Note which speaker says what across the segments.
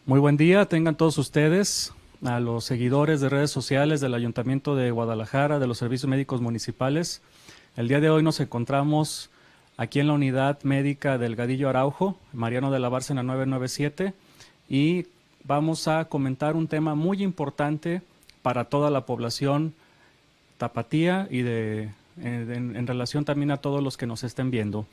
Speaker 1: Muy buen día, tengan todos ustedes, a los seguidores de redes sociales del Ayuntamiento de Guadalajara, de los servicios médicos municipales. El día de hoy nos encontramos aquí en la unidad médica Delgadillo Araujo, Mariano de la Bárcena 997, y vamos a comentar un tema muy importante para toda la población tapatía y en relación también a todos los que nos estén viendo.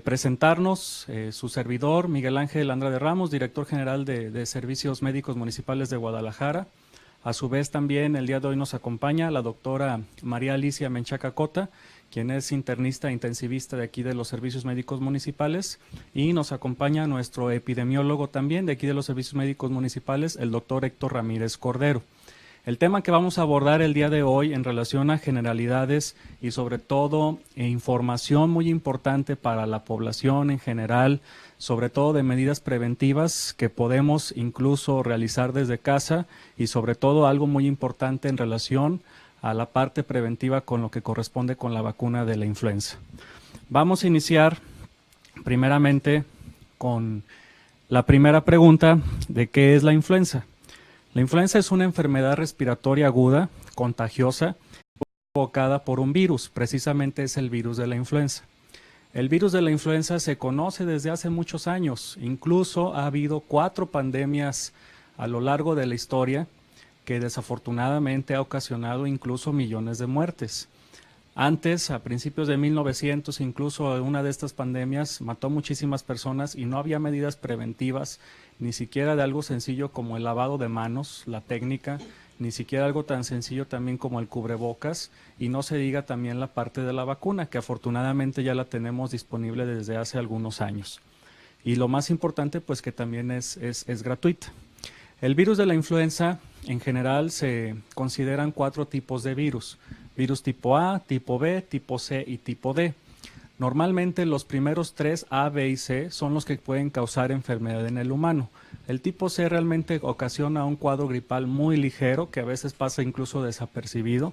Speaker 1: Presentarnos su servidor, Miguel Ángel Andrade Ramos, director general de Servicios Médicos Municipales de Guadalajara. A su vez también el día de hoy nos acompaña la doctora María Alicia Menchaca Cota, quien es internista intensivista de aquí de los Servicios Médicos Municipales, y nos acompaña nuestro epidemiólogo también de aquí de los Servicios Médicos Municipales, el doctor Héctor Ramírez Cordero. El tema que vamos a abordar el día de hoy en relación a generalidades y sobre todo información muy importante para la población en general, sobre todo de medidas preventivas que podemos incluso realizar desde casa y sobre todo algo muy importante en relación a la parte preventiva con lo que corresponde con la vacuna de la influenza. Vamos a iniciar primeramente con la primera pregunta de qué es la influenza. La influenza es una enfermedad respiratoria aguda, contagiosa, provocada por un virus, precisamente es el virus de la influenza. El virus de la influenza se conoce desde hace muchos años, incluso ha habido 4 pandemias a lo largo de la historia que desafortunadamente ha ocasionado incluso millones de muertes. Antes, a principios de 1900, incluso una de estas pandemias mató muchísimas personas y no había medidas preventivas, ni siquiera de algo sencillo como el lavado de manos, la técnica, ni siquiera algo tan sencillo también como el cubrebocas, y no se diga también la parte de la vacuna, que afortunadamente ya la tenemos disponible desde hace algunos años. Y lo más importante, pues que también es gratuita. El virus de la influenza, en general, se consideran 4 tipos de virus. Virus tipo A, tipo B, tipo C y tipo D. Normalmente los primeros 3, A, B y C, son los que pueden causar enfermedad en el humano. El tipo C realmente ocasiona un cuadro gripal muy ligero, que a veces pasa incluso desapercibido,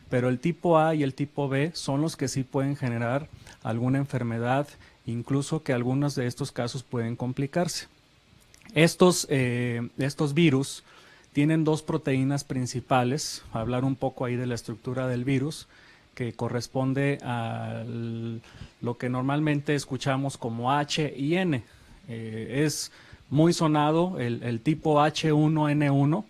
Speaker 1: pero el tipo A y el tipo B son los que sí pueden generar alguna enfermedad, incluso que algunos de estos casos pueden complicarse. Estos virus tienen 2 proteínas principales, hablar un poco ahí de la estructura del virus, que corresponde a lo que normalmente escuchamos como H y N. Es muy sonado el tipo H1N1,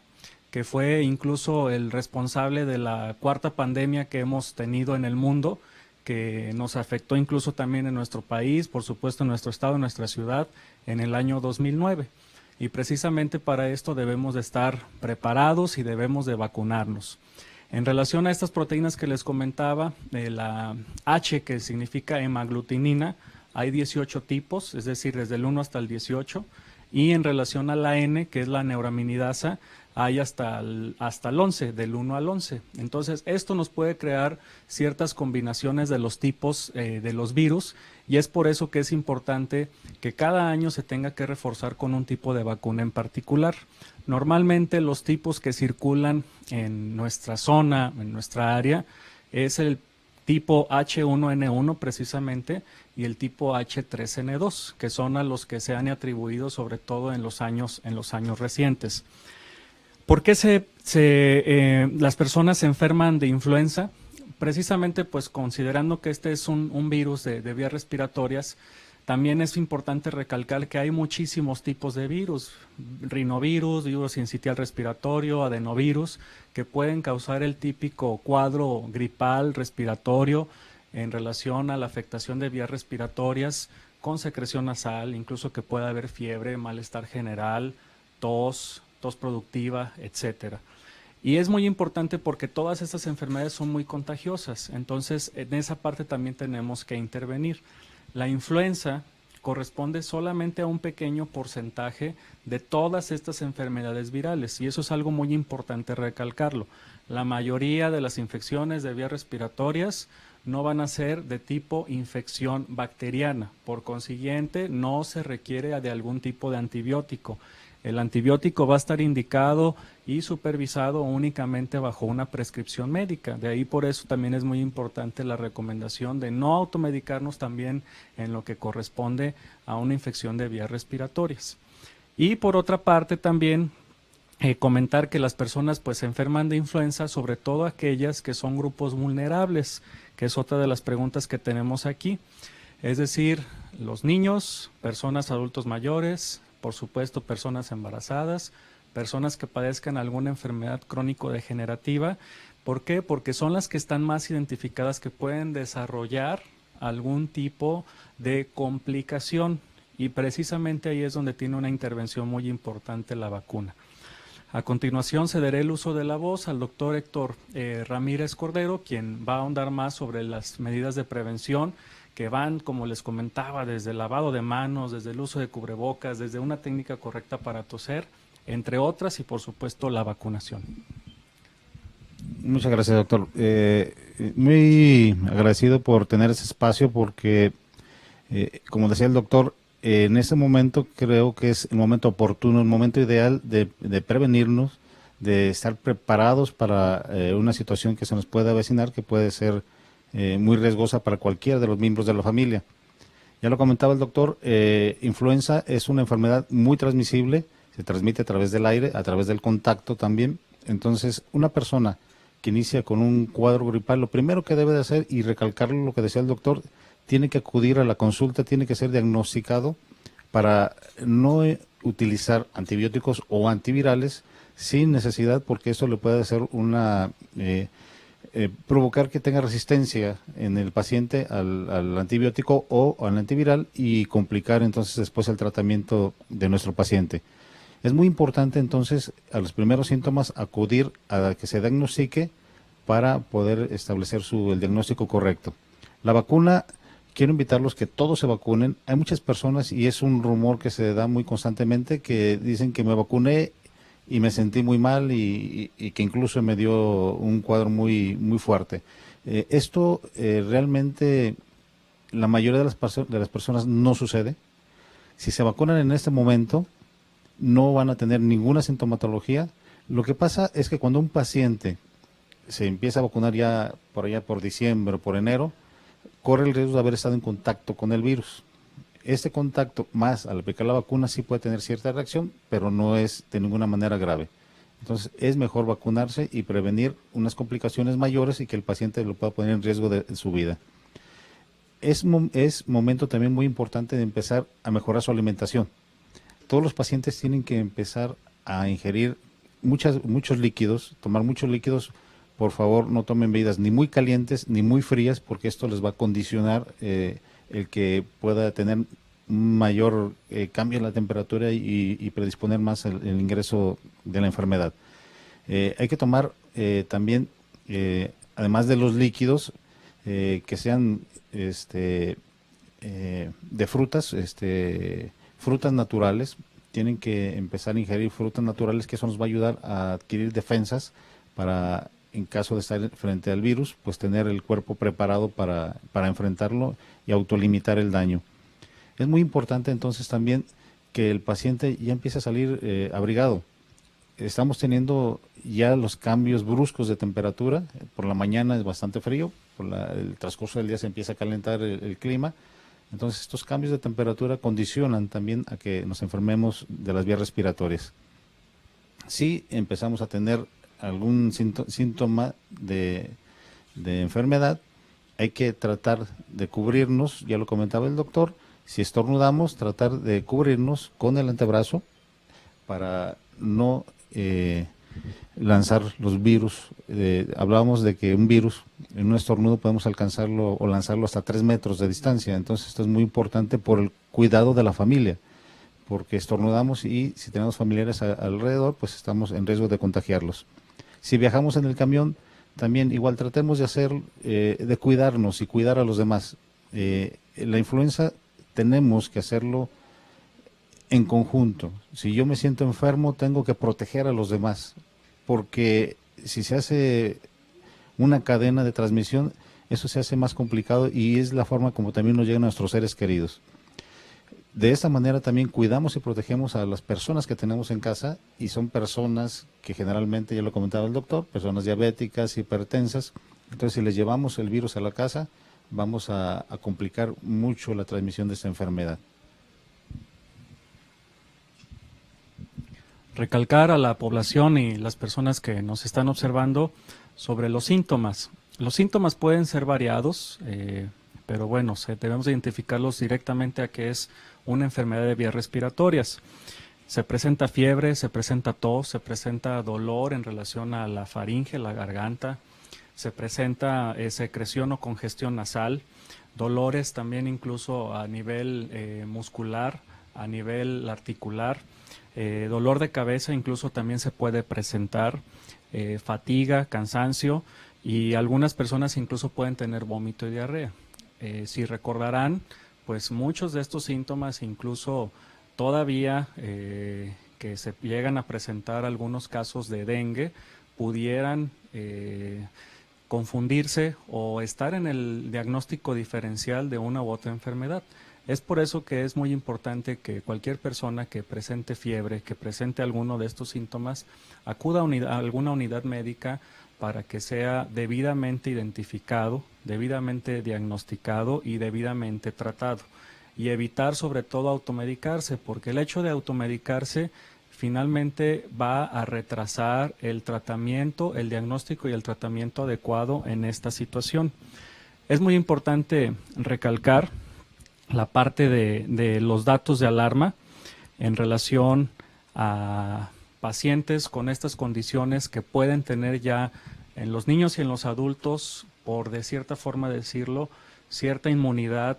Speaker 1: que fue incluso el responsable de la 4ª pandemia que hemos tenido en el mundo, que nos afectó incluso también en nuestro país, por supuesto en nuestro estado, en nuestra ciudad, en el año 2009. Y precisamente para esto debemos de estar preparados y debemos de vacunarnos. En relación a estas proteínas que les comentaba, de la H, que significa hemaglutinina, hay 18 tipos, es decir, desde el 1 hasta el 18, y en relación a la N, que es la neuraminidasa, hay hasta el 11, del 1 al 11. Entonces, esto nos puede crear ciertas combinaciones de los tipos de los virus, y es por eso que es importante que cada año se tenga que reforzar con un tipo de vacuna en particular. Normalmente los tipos que circulan en nuestra zona, en nuestra área, es el tipo H1N1 precisamente y el tipo H3N2, que son a los que se han atribuido sobre todo en los años recientes. ¿Por qué las personas se enferman de influenza? Precisamente pues considerando que este es un virus de vías respiratorias, también es importante recalcar que hay muchísimos tipos de virus, rinovirus, virus sincitial respiratorio, adenovirus, que pueden causar el típico cuadro gripal respiratorio en relación a la afectación de vías respiratorias con secreción nasal, incluso que pueda haber fiebre, malestar general, tos productiva, etcétera. Y es muy importante porque todas estas enfermedades son muy contagiosas, entonces en esa parte también tenemos que intervenir. La influenza corresponde solamente a un pequeño porcentaje de todas estas enfermedades virales y eso es algo muy importante recalcarlo. La mayoría de las infecciones de vías respiratorias no van a ser de tipo infección bacteriana, por consiguiente no se requiere de algún tipo de antibiótico. El antibiótico va a estar indicado y supervisado únicamente bajo una prescripción médica. De ahí por eso también es muy importante la recomendación de no automedicarnos también en lo que corresponde a una infección de vías respiratorias. Y por otra parte también comentar que las personas pues se enferman de influenza, sobre todo aquellas que son grupos vulnerables, que es otra de las preguntas que tenemos aquí. Es decir, los niños, personas adultos mayores, por supuesto personas embarazadas, personas que padezcan alguna enfermedad crónico-degenerativa. ¿Por qué? Porque son las que están más identificadas que pueden desarrollar algún tipo de complicación, y precisamente ahí es donde tiene una intervención muy importante la vacuna. A continuación cederé el uso de la voz al doctor Héctor Ramírez Cordero, quien va a ahondar más sobre las medidas de prevención que van, como les comentaba, desde el lavado de manos, desde el uso de cubrebocas, desde una técnica correcta para toser, entre otras, y por supuesto la vacunación.
Speaker 2: Muchas gracias, doctor. Muy agradecido por tener ese espacio porque, como decía el doctor, en ese momento creo que es el momento oportuno, el momento ideal de prevenirnos, de estar preparados para una situación que se nos puede avecinar, que puede ser muy riesgosa para cualquiera de los miembros de la familia. Ya lo comentaba el doctor, influenza es una enfermedad muy transmisible, se transmite a través del aire, a través del contacto también. Entonces, una persona que inicia con un cuadro gripal, lo primero que debe de hacer, y recalcarlo lo que decía el doctor, tiene que acudir a la consulta, tiene que ser diagnosticado para no utilizar antibióticos o antivirales sin necesidad, porque eso le puede hacer provocar que tenga resistencia en el paciente al antibiótico o al antiviral y complicar entonces después el tratamiento de nuestro paciente. Es muy importante entonces a los primeros síntomas acudir a que se diagnostique para poder establecer el diagnóstico correcto. La vacuna, quiero invitarlos que todos se vacunen. Hay muchas personas, y es un rumor que se da muy constantemente, que dicen que me vacuné y me sentí muy mal y que incluso me dio un cuadro muy, muy fuerte. Esto realmente la mayoría de las personas no sucede. Si se vacunan en este momento, no van a tener ninguna sintomatología. Lo que pasa es que cuando un paciente se empieza a vacunar ya por allá por diciembre o por enero, corre el riesgo de haber estado en contacto con el virus. Este contacto más al aplicar la vacuna sí puede tener cierta reacción, pero no es de ninguna manera grave. Entonces es mejor vacunarse y prevenir unas complicaciones mayores y que el paciente lo pueda poner en riesgo de su vida. Es momento también muy importante de empezar a mejorar su alimentación. Todos los pacientes tienen que empezar a ingerir muchos líquidos, tomar muchos líquidos. Por favor, no tomen bebidas ni muy calientes ni muy frías, porque esto les va a condicionar el que pueda tener un mayor cambio en la temperatura y predisponer más el ingreso de la enfermedad. Hay que tomar también, además de los líquidos, que sean de frutas, frutas naturales. Tienen que empezar a ingerir frutas naturales, que eso nos va a ayudar a adquirir defensas para, en caso de estar frente al virus, pues tener el cuerpo preparado para enfrentarlo y autolimitar el daño. Es muy importante entonces también que el paciente ya empiece a salir abrigado. Estamos teniendo ya los cambios bruscos de temperatura. Por la mañana es bastante frío, el transcurso del día se empieza a calentar el clima. Entonces estos cambios de temperatura condicionan también a que nos enfermemos de las vías respiratorias. Si empezamos a tener algún síntoma de enfermedad, hay que tratar de cubrirnos, ya lo comentaba el doctor. Si estornudamos, tratar de cubrirnos con el antebrazo para no lanzar los virus. Hablábamos de que un virus, en un estornudo podemos alcanzarlo o lanzarlo hasta 3 metros de distancia. Entonces esto es muy importante por el cuidado de la familia, porque estornudamos y si tenemos familiares alrededor, pues estamos en riesgo de contagiarlos. Si viajamos en el camión, también igual tratemos de de cuidarnos y cuidar a los demás. La influenza tenemos que hacerlo en conjunto. Si yo me siento enfermo, tengo que proteger a los demás, porque si se hace una cadena de transmisión, eso se hace más complicado y es la forma como también nos llegan a nuestros seres queridos. De esta manera también cuidamos y protegemos a las personas que tenemos en casa, y son personas que generalmente, ya lo comentaba el doctor, personas diabéticas, hipertensas. Entonces, si les llevamos el virus a la casa, vamos a complicar mucho la transmisión de esta enfermedad.
Speaker 1: recalcar a la población y las personas que nos están observando sobre los síntomas. Los síntomas pueden ser variados, pero bueno, debemos identificarlos directamente a que es una enfermedad de vías respiratorias. Se presenta fiebre, se presenta tos, se presenta dolor en relación a la faringe, la garganta, se presenta secreción o congestión nasal, dolores también incluso a nivel muscular, a nivel articular, dolor de cabeza incluso también se puede presentar, fatiga, cansancio, y algunas personas incluso pueden tener vómito y diarrea. Si recordarán, pues muchos de estos síntomas incluso todavía que se llegan a presentar algunos casos de dengue pudieran confundirse o estar en el diagnóstico diferencial de una u otra enfermedad. Es por eso que es muy importante que cualquier persona que presente fiebre, que presente alguno de estos síntomas, acuda a alguna unidad médica para que sea debidamente identificado, debidamente diagnosticado y debidamente tratado. Y evitar sobre todo automedicarse, porque el hecho de automedicarse finalmente va a retrasar el tratamiento, el diagnóstico y el tratamiento adecuado en esta situación. Es muy importante recalcar la parte de los datos de alarma en relación a pacientes con estas condiciones que pueden tener ya en los niños y en los adultos, por de cierta forma decirlo, cierta inmunidad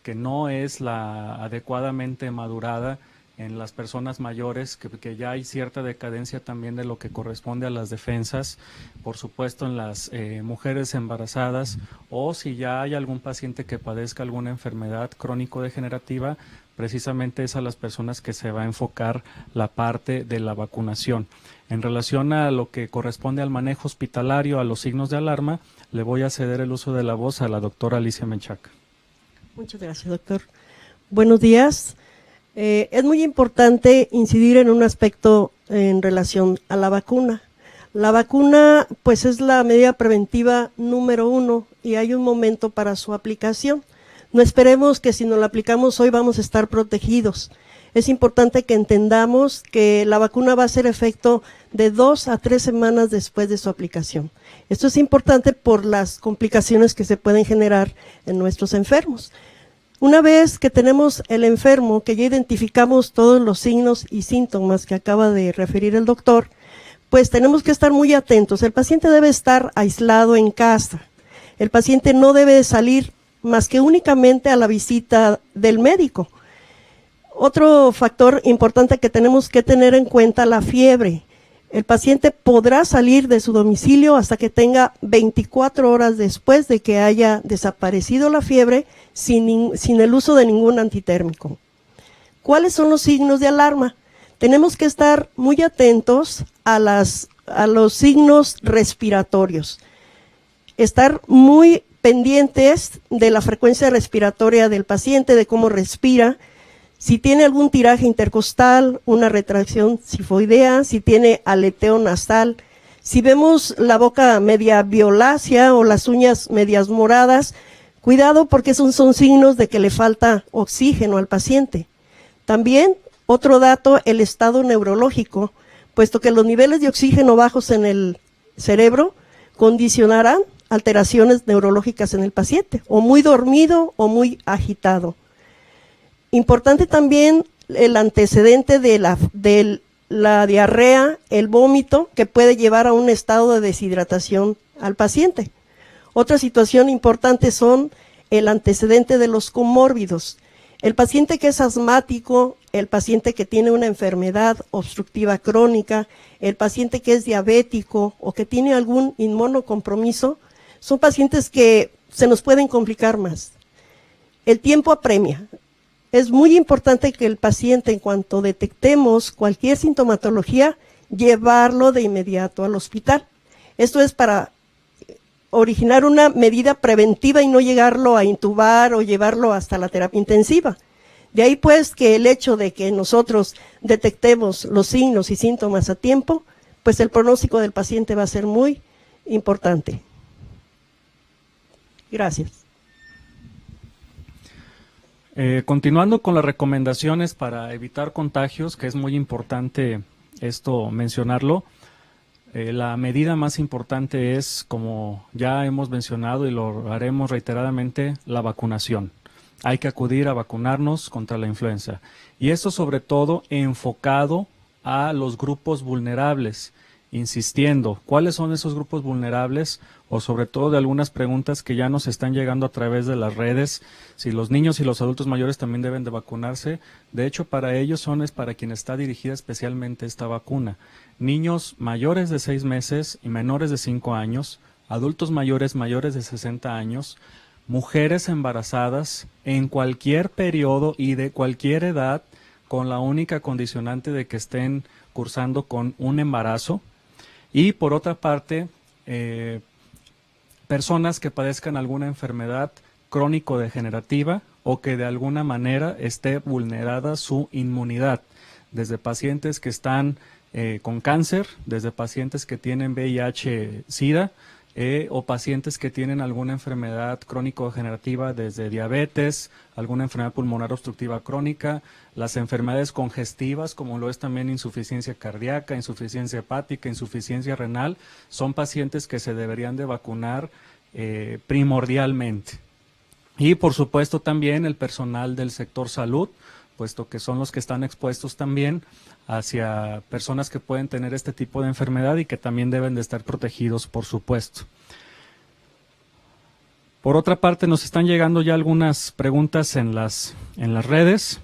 Speaker 1: que no es la adecuadamente madurada en las personas mayores, que ya hay cierta decadencia también de lo que corresponde a las defensas, por supuesto en las mujeres embarazadas, o si ya hay algún paciente que padezca alguna enfermedad crónico-degenerativa, precisamente es a las personas que se va a enfocar la parte de la vacunación. En relación a lo que corresponde al manejo hospitalario, a los signos de alarma, le voy a ceder el uso de la voz a la doctora Alicia Menchaca.
Speaker 3: Muchas gracias, doctor. Buenos días. Es muy importante incidir en un aspecto en relación a la vacuna. La vacuna, pues, es la medida preventiva número 1 y hay un momento para su aplicación. No esperemos que si nos la aplicamos hoy vamos a estar protegidos. Es importante que entendamos que la vacuna va a hacer efecto de 2 a 3 semanas después de su aplicación. Esto es importante por las complicaciones que se pueden generar en nuestros enfermos. Una vez que tenemos el enfermo, que ya identificamos todos los signos y síntomas que acaba de referir el doctor, pues tenemos que estar muy atentos. El paciente debe estar aislado en casa. El paciente no debe salir más que únicamente a la visita del médico. Otro factor importante que tenemos que tener en cuenta, la fiebre. El paciente podrá salir de su domicilio hasta que tenga 24 horas después de que haya desaparecido la fiebre sin el uso de ningún antitérmico. ¿Cuáles son los signos de alarma? Tenemos que estar muy atentos a los signos respiratorios. Estar muy pendientes de la frecuencia respiratoria del paciente, de cómo respira, si tiene algún tiraje intercostal, una retracción sifoidea, si tiene aleteo nasal, si vemos la boca media violácea o las uñas medias moradas, cuidado porque esos son signos de que le falta oxígeno al paciente. También, otro dato, el estado neurológico, puesto que los niveles de oxígeno bajos en el cerebro condicionarán alteraciones neurológicas en el paciente, o muy dormido o muy agitado. Importante también el antecedente de la diarrea, el vómito, que puede llevar a un estado de deshidratación al paciente. Otra situación importante son el antecedente de los comórbidos. El paciente que es asmático, el paciente que tiene una enfermedad obstructiva crónica, el paciente que es diabético o que tiene algún inmunocompromiso, son pacientes que se nos pueden complicar más. El tiempo apremia. Es muy importante que el paciente, en cuanto detectemos cualquier sintomatología, llevarlo de inmediato al hospital. Esto es para originar una medida preventiva y no llegarlo a intubar o llevarlo hasta la terapia intensiva. De ahí pues que el hecho de que nosotros detectemos los signos y síntomas a tiempo, pues el pronóstico del paciente va a ser muy importante. Gracias.
Speaker 1: Continuando con las recomendaciones para evitar contagios, que es muy importante esto mencionarlo. La medida más importante es, como ya hemos mencionado y lo haremos reiteradamente, la vacunación. Hay que acudir a vacunarnos contra la influenza. Y esto sobre todo enfocado a los grupos vulnerables, insistiendo, ¿cuáles son esos grupos vulnerables? O sobre todo de algunas preguntas que ya nos están llegando a través de las redes, si los niños y los adultos mayores también deben de vacunarse. De hecho, para ellos es para quien está dirigida especialmente esta vacuna. Niños mayores de 6 meses y menores de 5 años, adultos mayores de 60 años, mujeres embarazadas en cualquier periodo y de cualquier edad, con la única condicionante de que estén cursando con un embarazo. Y por otra parte, personas que padezcan alguna enfermedad crónico-degenerativa o que de alguna manera esté vulnerada su inmunidad, desde pacientes que están con cáncer, desde pacientes que tienen VIH-Sida, o pacientes que tienen alguna enfermedad crónico-degenerativa, desde diabetes, alguna enfermedad pulmonar obstructiva crónica, las enfermedades congestivas, como lo es también insuficiencia cardíaca, insuficiencia hepática, insuficiencia renal, son pacientes que se deberían de vacunar primordialmente. Y por supuesto también el personal del sector salud, puesto que son los que están expuestos también hacia personas que pueden tener este tipo de enfermedad y que también deben de estar protegidos, por supuesto. Por otra parte, nos están llegando ya algunas preguntas en las redes.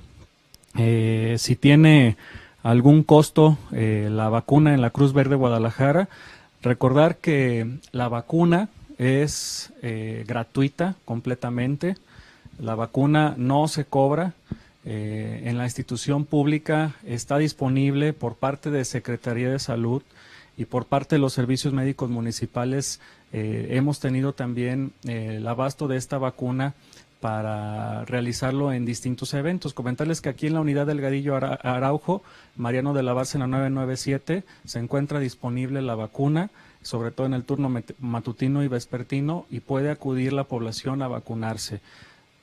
Speaker 1: Si tiene algún costo la vacuna en la Cruz Verde Guadalajara. Recordar que la vacuna es gratuita completamente. La vacuna no se cobra. En la institución pública está disponible por parte de Secretaría de Salud y por parte de los servicios médicos municipales. Hemos tenido también el abasto de esta vacuna para realizarlo en distintos eventos. Comentarles que aquí en la unidad Delgadillo Araujo, Mariano de la Bárcena 997, se encuentra disponible la vacuna, sobre todo en el turno matutino y vespertino, y puede acudir la población a vacunarse,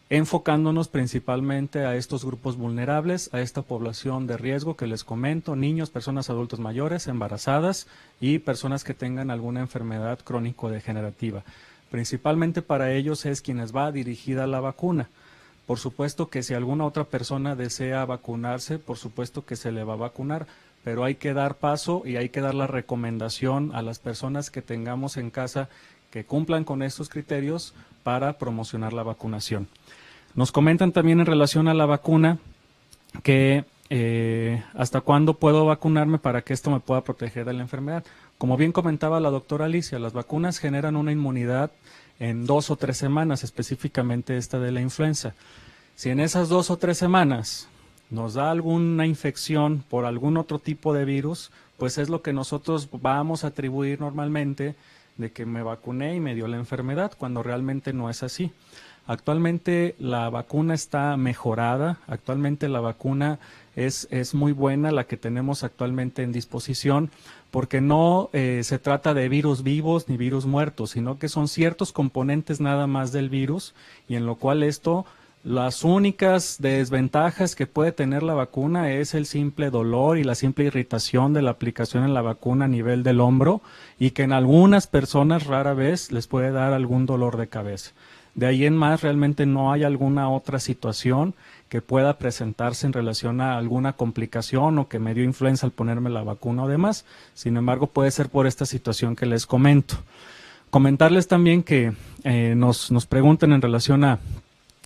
Speaker 1: enfocándonos principalmente a estos grupos vulnerables, a esta población de riesgo que les comento, niños, personas adultos mayores, embarazadas y personas que tengan alguna enfermedad crónico-degenerativa. Principalmente para ellos es quienes va dirigida la vacuna. Por supuesto que si alguna otra persona desea vacunarse, por supuesto que se le va a vacunar, pero hay que dar paso y hay que dar la recomendación a las personas que tengamos en casa que cumplan con estos criterios para promocionar la vacunación. Nos comentan también en relación a la vacuna que hasta cuándo puedo vacunarme para que esto me pueda proteger de la enfermedad. Como bien comentaba la doctora Alicia, las vacunas generan una inmunidad en 2 o 3 semanas, específicamente esta de la influenza. Si en esas 2 o 3 semanas nos da alguna infección por algún otro tipo de virus, pues es lo que nosotros vamos a atribuir normalmente de que me vacuné y me dio la enfermedad, cuando realmente no es así. Actualmente la vacuna está mejorada, actualmente la vacuna es muy buena, la que tenemos actualmente en disposición, porque no se trata de virus vivos ni virus muertos, sino que son ciertos componentes nada más del virus, y en lo cual las únicas desventajas que puede tener la vacuna es el simple dolor y la simple irritación de la aplicación en la vacuna a nivel del hombro, y que en algunas personas rara vez les puede dar algún dolor de cabeza. De ahí en más realmente no hay alguna otra situación que pueda presentarse en relación a alguna complicación o que me dio influenza al ponerme la vacuna o demás. Sin embargo, puede ser por esta situación que les comento. Comentarles también que nos preguntan en relación a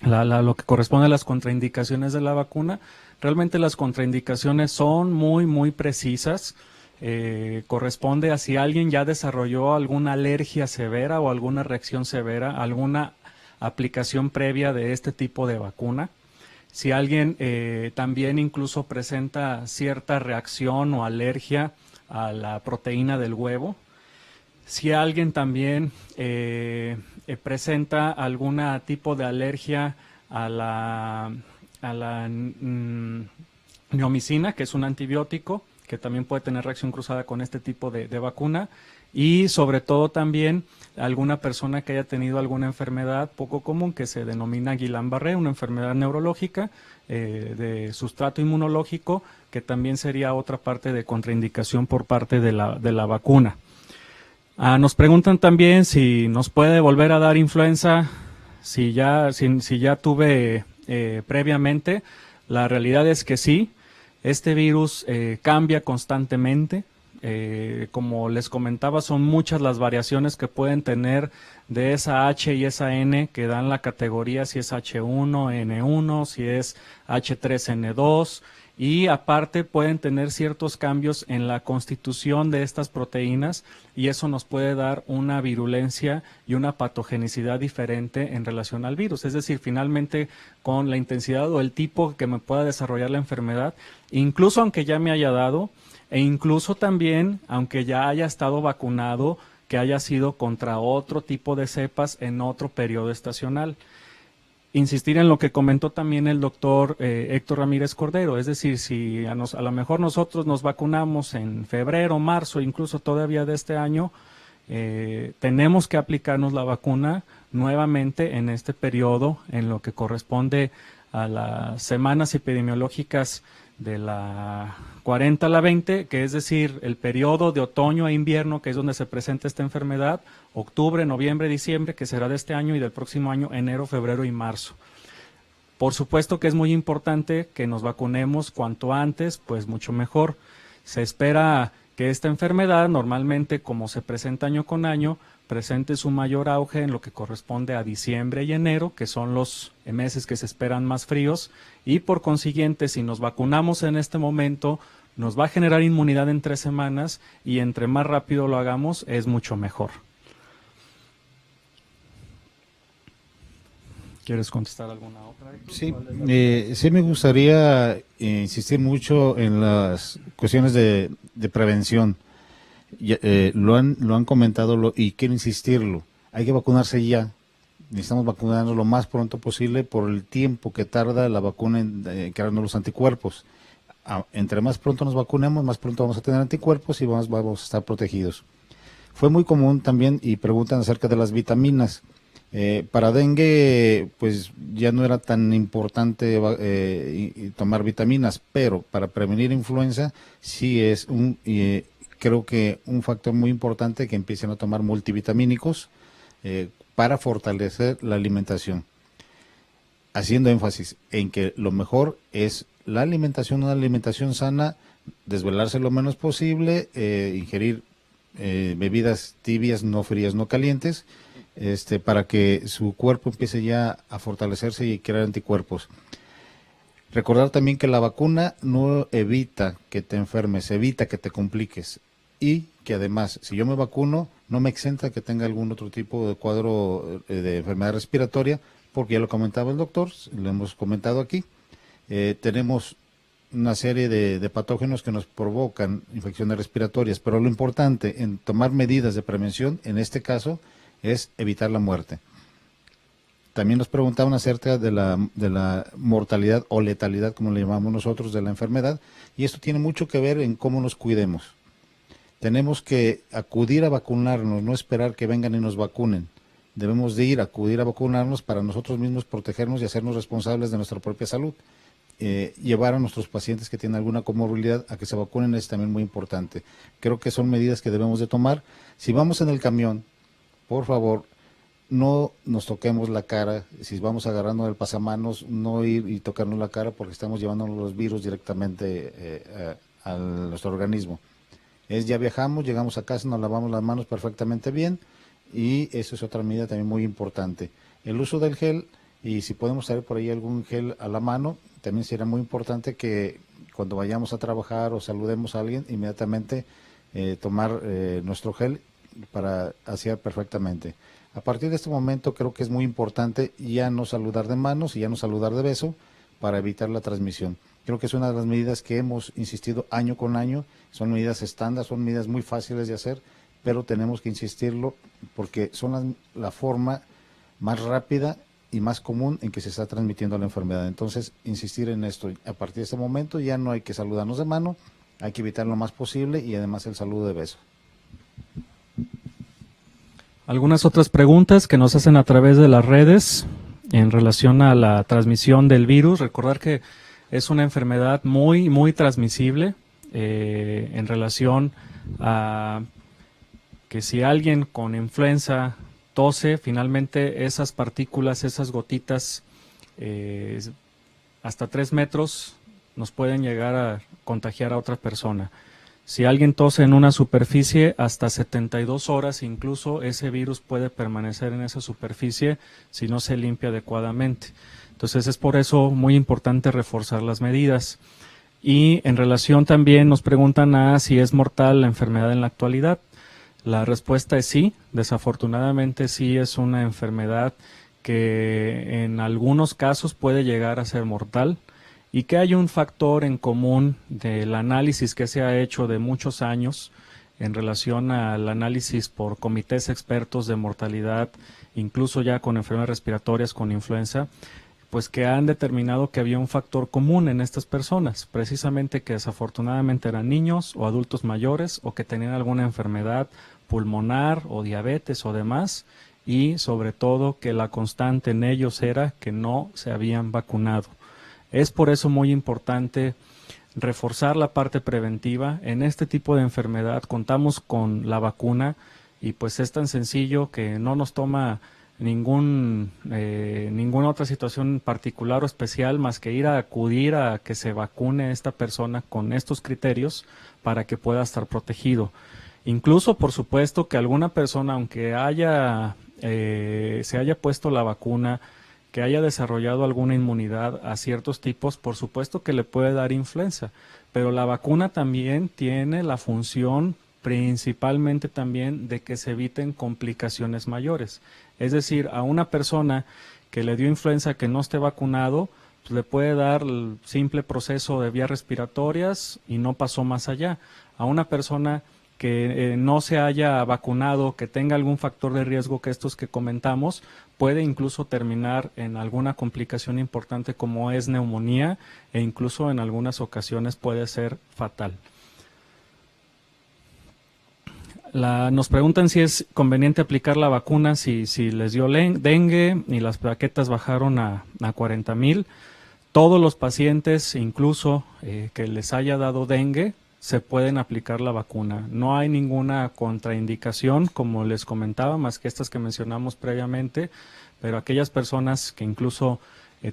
Speaker 1: lo que corresponde a las contraindicaciones de la vacuna. Realmente las contraindicaciones son muy precisas. Corresponde a si alguien ya desarrolló alguna alergia severa o alguna reacción severa, alguna aplicación previa de este tipo de vacuna. Si alguien también incluso presenta cierta reacción o alergia a la proteína del huevo. Si alguien también presenta algún tipo de alergia a la neomicina, que es un antibiótico que también puede tener reacción cruzada con este tipo de vacuna, y sobre todo también alguna persona que haya tenido alguna enfermedad poco común que se denomina Guillain-Barré, una enfermedad neurológica de sustrato inmunológico, que también sería otra parte de contraindicación por parte de la vacuna. Nos preguntan también si nos puede volver a dar influenza si ya tuve previamente. La realidad es que sí. Este virus cambia constantemente. Como les comentaba, son muchas las variaciones que pueden tener de esa H y esa N que dan la categoría, si es H1N1, si es H3N2, y aparte pueden tener ciertos cambios en la constitución de estas proteínas, y eso nos puede dar una virulencia y una patogenicidad diferente en relación al virus. Es decir, finalmente con la intensidad o el tipo que me pueda desarrollar la enfermedad, incluso aunque ya me haya dado, e incluso también aunque ya haya estado vacunado, que haya sido contra otro tipo de cepas en otro periodo estacional. Insistir en lo que comentó también el doctor Héctor Ramírez Cordero, es decir, si a lo mejor nosotros nos vacunamos en febrero, marzo, incluso todavía de este año, tenemos que aplicarnos la vacuna nuevamente en este periodo, en lo que corresponde a las semanas epidemiológicas de la 40 a la 20, que es decir, el periodo de otoño e invierno, que es donde se presenta esta enfermedad, octubre, noviembre, diciembre, que será de este año, y del próximo año, enero, febrero y marzo. Por supuesto que es muy importante que nos vacunemos cuanto antes, pues mucho mejor. Se espera que esta enfermedad, normalmente como se presenta año con año, presente su mayor auge en lo que corresponde a diciembre y enero, que son los meses que se esperan más fríos, y por consiguiente, si nos vacunamos en este momento, nos va a generar inmunidad en 3 semanas, y entre más rápido lo hagamos, es mucho mejor. ¿Quieres contestar alguna otra?
Speaker 2: Sí, sí me gustaría insistir mucho en las cuestiones de prevención. Lo han comentado y quiero insistirlo. Hay que vacunarse ya. Necesitamos vacunarnos lo más pronto posible por el tiempo que tarda la vacuna en crearnos los anticuerpos. Entre más pronto nos vacunemos, más pronto vamos a tener anticuerpos y vamos a estar protegidos. Fue muy común también, y preguntan acerca de las vitaminas. Para dengue, pues ya no era tan importante tomar vitaminas, pero para prevenir influenza sí es creo que un factor muy importante que empiecen a tomar multivitamínicos para fortalecer la alimentación, haciendo énfasis en que lo mejor es la alimentación, una alimentación sana, desvelarse lo menos posible, ingerir bebidas tibias, no frías, no calientes, para que su cuerpo empiece ya a fortalecerse y crear anticuerpos. Recordar también que la vacuna no evita que te enfermes, evita que te compliques, y que además, si yo me vacuno, no me exenta que tenga algún otro tipo de cuadro de enfermedad respiratoria, porque ya lo comentaba el doctor, lo hemos comentado aquí, tenemos una serie de patógenos que nos provocan infecciones respiratorias, pero lo importante en tomar medidas de prevención, en este caso, es evitar la muerte. También nos preguntaban acerca de la mortalidad o letalidad, como le llamamos nosotros, de la enfermedad, y esto tiene mucho que ver en cómo nos cuidemos. Tenemos que acudir a vacunarnos, no esperar que vengan y nos vacunen. Debemos de acudir a vacunarnos para nosotros mismos protegernos y hacernos responsables de nuestra propia salud. Llevar a nuestros pacientes que tienen alguna comorbilidad a que se vacunen es también muy importante. Creo que son medidas que debemos de tomar. Si vamos en el camión, por favor, no nos toquemos la cara. Si vamos agarrando el pasamanos, no ir y tocarnos la cara, porque estamos llevándonos los virus directamente a nuestro organismo. Ya viajamos, llegamos a casa, nos lavamos las manos perfectamente bien, y eso es otra medida también muy importante. El uso del gel, y si podemos traer por ahí algún gel a la mano, también será muy importante que cuando vayamos a trabajar o saludemos a alguien, inmediatamente tomar nuestro gel para asear perfectamente. A partir de este momento creo que es muy importante ya no saludar de manos y ya no saludar de beso para evitar la transmisión. Creo que es una de las medidas que hemos insistido año con año, son medidas estándar, son medidas muy fáciles de hacer, pero tenemos que insistirlo porque son la forma más rápida y más común en que se está transmitiendo la enfermedad. Entonces, insistir en esto. A partir de este momento ya no hay que saludarnos de mano, hay que evitar lo más posible y además el saludo de beso.
Speaker 1: Algunas otras preguntas que nos hacen a través de las redes en relación a la transmisión del virus. Recordar que es una enfermedad muy, muy transmisible en relación a que si alguien con influenza tose, finalmente esas partículas, esas gotitas hasta 3 metros nos pueden llegar a contagiar a otra persona. Si alguien tose en una superficie, hasta 72 horas incluso ese virus puede permanecer en esa superficie si no se limpia adecuadamente. Entonces es por eso muy importante reforzar las medidas. Y en relación también nos preguntan a si es mortal la enfermedad en la actualidad. La respuesta es sí, desafortunadamente sí es una enfermedad que en algunos casos puede llegar a ser mortal y que hay un factor en común del análisis que se ha hecho de muchos años en relación al análisis por comités expertos de mortalidad, incluso ya con enfermedades respiratorias, con influenza, pues que han determinado que había un factor común en estas personas, precisamente que desafortunadamente eran niños o adultos mayores o que tenían alguna enfermedad pulmonar o diabetes o demás, y sobre todo que la constante en ellos era que no se habían vacunado. Es por eso muy importante reforzar la parte preventiva. En este tipo de enfermedad contamos con la vacuna y pues es tan sencillo que no nos toma ninguna otra situación particular o especial más que ir a acudir a que se vacune esta persona con estos criterios para que pueda estar protegido. Incluso, por supuesto, que alguna persona, aunque se haya puesto la vacuna, que haya desarrollado alguna inmunidad a ciertos tipos, por supuesto que le puede dar influenza, pero la vacuna también tiene la función principalmente también de que se eviten complicaciones mayores. Es decir, a una persona que le dio influenza que no esté vacunado, pues le puede dar el simple proceso de vías respiratorias y no pasó más allá. A una persona que no se haya vacunado, que tenga algún factor de riesgo que estos que comentamos, puede incluso terminar en alguna complicación importante como es neumonía e incluso en algunas ocasiones puede ser fatal. Nos preguntan si es conveniente aplicar la vacuna si les dio dengue y las plaquetas bajaron a 40,000. Todos los pacientes, incluso que les haya dado dengue, se pueden aplicar la vacuna. No hay ninguna contraindicación, como les comentaba, más que estas que mencionamos previamente, pero aquellas personas que incluso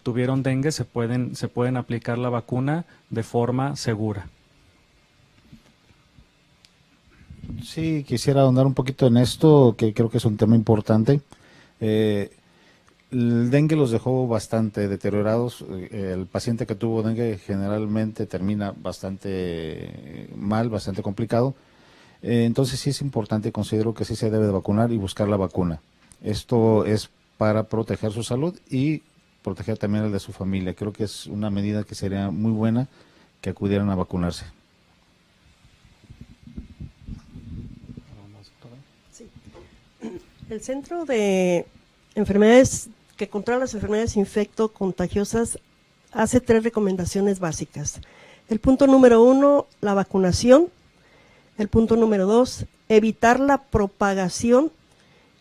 Speaker 1: tuvieron dengue se pueden aplicar la vacuna de forma segura.
Speaker 2: Sí, quisiera ahondar un poquito en esto, que creo que es un tema importante. El dengue los dejó bastante deteriorados. El paciente que tuvo dengue generalmente termina bastante mal, bastante complicado. Entonces sí es importante, considero que sí se debe de vacunar y buscar la vacuna. Esto es para proteger su salud y proteger también el de su familia. Creo que es una medida que sería muy buena que acudieran a vacunarse.
Speaker 3: Sí. El Centro de Enfermedades que controla las enfermedades infecto-contagiosas hace 3 recomendaciones básicas. El punto número 1, la vacunación. El punto número 2, evitar la propagación,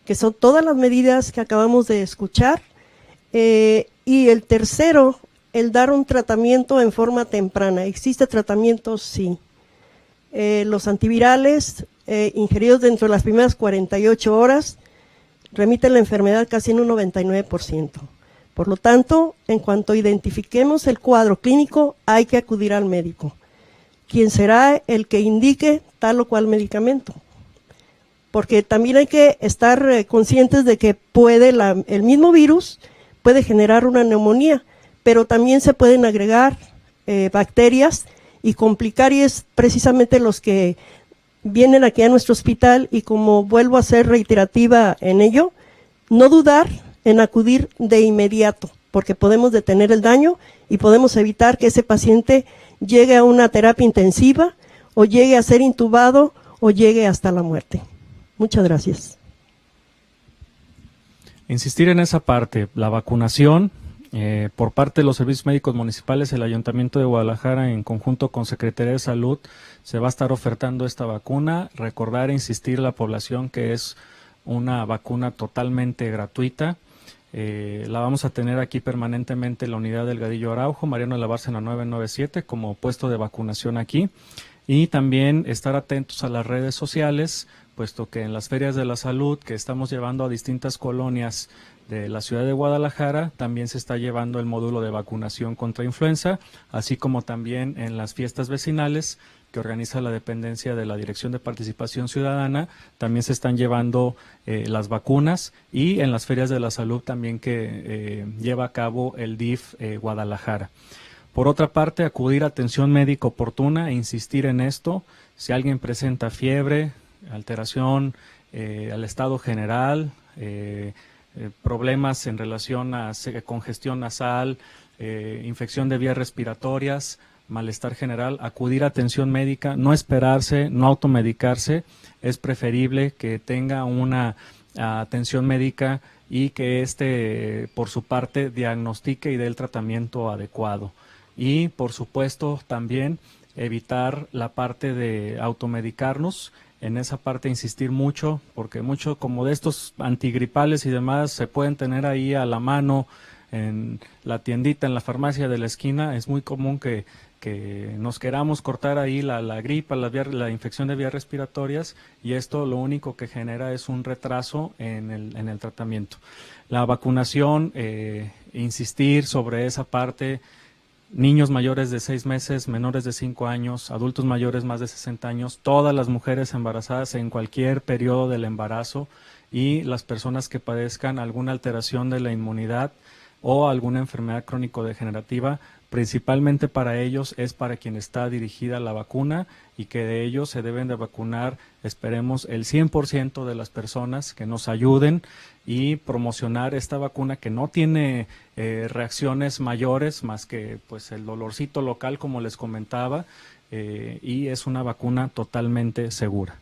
Speaker 3: que son todas las medidas que acabamos de escuchar. Y el tercero, el dar un tratamiento en forma temprana. ¿Existe tratamiento? Sí. Los antivirales ingeridos dentro de las primeras 48 horas remiten la enfermedad casi en un 99%. Por lo tanto, en cuanto identifiquemos el cuadro clínico, hay que acudir al médico, quien será el que indique tal o cual medicamento. Porque también hay que estar conscientes de que el mismo virus puede generar una neumonía, pero también se pueden agregar bacterias y complicar, y es precisamente los que vienen aquí a nuestro hospital, y como vuelvo a ser reiterativa en ello, no dudar en acudir de inmediato, porque podemos detener el daño y podemos evitar que ese paciente llegue a una terapia intensiva o llegue a ser intubado o llegue hasta la muerte. Muchas gracias.
Speaker 1: Insistir en esa parte, la vacunación Por parte de los servicios médicos municipales, el Ayuntamiento de Guadalajara, en conjunto con Secretaría de Salud, se va a estar ofertando esta vacuna. Recordar e insistir a la población que es una vacuna totalmente gratuita. La vamos a tener aquí permanentemente en la unidad Delgadillo Araujo, Mariano de la Bárcena 997, como puesto de vacunación aquí. Y también estar atentos a las redes sociales, puesto que en las ferias de la salud que estamos llevando a distintas colonias de la ciudad de Guadalajara, también se está llevando el módulo de vacunación contra influenza, así como también en las fiestas vecinales que organiza la dependencia de la Dirección de Participación Ciudadana, también se están llevando las vacunas, y en las ferias de la salud también que lleva a cabo el DIF Guadalajara. Por otra parte, acudir a atención médica oportuna e insistir en esto. Si alguien presenta fiebre, alteración al estado general, problemas en relación a congestión nasal, infección de vías respiratorias, malestar general, acudir a atención médica, no esperarse, no automedicarse. Es preferible que tenga una atención médica y que por su parte, diagnostique y dé el tratamiento adecuado. Y, por supuesto, también evitar la parte de automedicarnos. En esa parte insistir mucho, porque mucho como de estos antigripales y demás se pueden tener ahí a la mano en la tiendita, en la farmacia de la esquina. Es muy común que nos queramos cortar ahí la gripa, la infección de vías respiratorias, y esto lo único que genera es un retraso en el tratamiento. La vacunación, insistir sobre esa parte. Niños mayores de 6 meses, menores de 5 años, adultos mayores más de 60 años, todas las mujeres embarazadas en cualquier periodo del embarazo, y las personas que padezcan alguna alteración de la inmunidad o alguna enfermedad crónico-degenerativa. Principalmente para ellos es para quien está dirigida la vacuna, y que de ellos se deben de vacunar, esperemos, el 100% de las personas que nos ayuden y promocionar esta vacuna, que no tiene reacciones mayores más que pues el dolorcito local, como les comentaba, y es una vacuna totalmente segura.